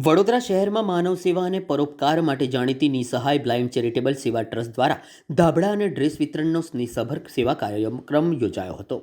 વડોદરા શહેરમાં માનવ સેવા અને પરોપકાર માટે જાણીતી નિસહાય બ્લાઇન્ડ ચેરિટેબલ સેવા ટ્રસ્ટ દ્વારા ધાબળા અને ડ્રેસ વિતરણનો નિઃસભર સેવા કાર્યક્રમ યોજાયો હતો.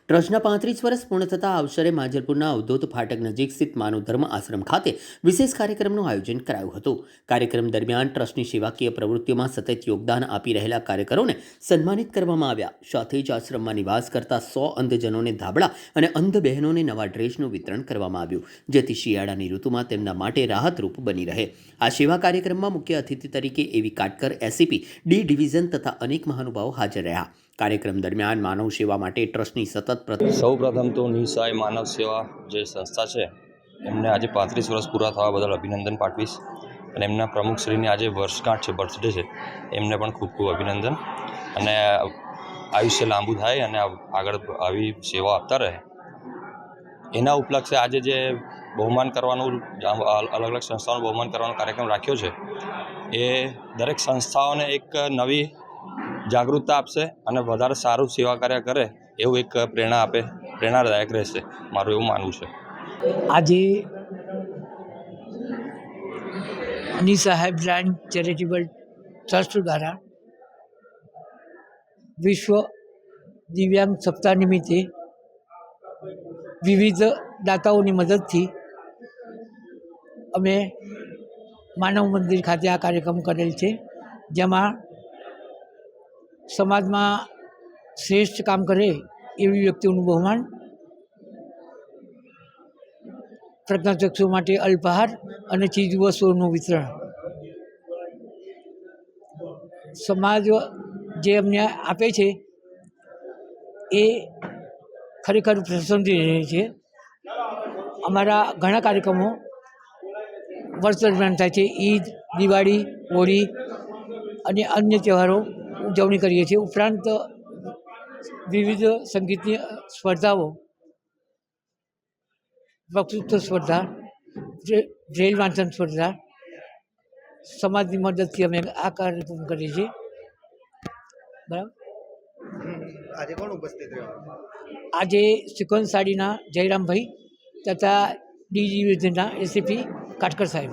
ટ્રસ્ટના 35 વર્ષ પૂર્ણ થતા અવસરે માજલપુરના અવધૂત ફાટક નજીક સ્થિત માનવ ધર્મ આશ્રમ ખાતે વિશેષ કાર્યક્રમનું આયોજન કરાયું હતું. કાર્યક્રમ દરમિયાન ટ્રસ્ટની સેવાકીય પ્રવૃત્તિઓમાં સતત યોગદાન આપી રહેલા કાર્યકરોને સન્માનિત કરવામાં આવ્યા. સાથે જ આશ્રમમાં નિવાસ કરતા 100 અંધજનોને ધાબળા અને અંધ બહેનોને નવા ડ્રેસનું વિતરણ કરવામાં આવ્યું, જેથી શિયાળાની ઋતુમાં તેમના માટે રાહતરૂપ બની રહે. આ સેવા કાર્યક્રમમાં મુખ્ય અતિથિ તરીકે એવી કાટકર એસીપી ડી ડિવિઝન તથા અનેક મહાનુભાવો હાજર રહ્યા. કાર્યક્રમ દરમિયાન માનવ સેવા માટે ટ્રસ્ટની સૌ પ્રથમ તો નિસહાય માનવ સેવા જે સંસ્થા છે એમને આજે 35 વર્ષ પૂરા થવા બદલ અભિનંદન પાઠવીશ અને એમના પ્રમુખશ્રીની આજે વર્ષગાંઠ છે, બર્થડે છે, એમને પણ ખૂબ ખૂબ અભિનંદન અને આયુષ્ય લાંબુ થાય અને આગળ આવી સેવા આપતા રહે. એના ઉપલક્ષે આજે જે બહુમાન કરવાનું અલગ અલગ સંસ્થાઓનું બહુમાન કરવાનો કાર્યક્રમ રાખ્યો છે એ દરેક સંસ્થાઓને એક નવી જાગૃતતા આપશે અને વધારે સારું સેવા કાર્ય કરે એવું એક પ્રેરણાદાયક રહેશે, મારું એવું માનવું છે. આજે નિસહાય બ્લાઇન્ડ ચેરિટેબલ ટ્રસ્ટ દ્વારા વિશ્વ દિવ્યાંગ સપ્તાહ નિમિત્તે વિવિધ દાતાઓની મદદથી અમે માનવ મંદિર ખાતે આ કાર્યક્રમ કરેલ છે, જેમાં સમાજમાં શ્રેષ્ઠ કામ કરે એવી વ્યક્તિઓનું બહુમાન, પ્રજ્ઞાચક્ષુ માટે અલ્પાહાર અને ચીજવસ્તુઓનું વિતરણ. સમાજ જે અમને આપે છે એ ખરેખર પ્રશંસનીય રહે છે. અમારા ઘણા કાર્યક્રમો વર્ષ દરમિયાન થાય છે. ઈદ, દિવાળી, હોળી અને અન્ય તહેવારો ઉજવણી કરીએ છીએ. ઉપરાંત વિવિધ સંગીતની સ્પર્ધાઓ, વક્તૃત્વ સ્પર્ધા, બ્રેલ વાંચન સ્પર્ધા, સમાજની મદદથી અમે આ કાર્યક્રમ કરીએ છીએ. બરાબર. આજે કોણ ઉપસ્થિત રહ્યો? આજે સિક્વન્સ સાડીના જયરામભાઈ તથા ડી ડિવિઝનના એસીપી કાટકર સાહેબ.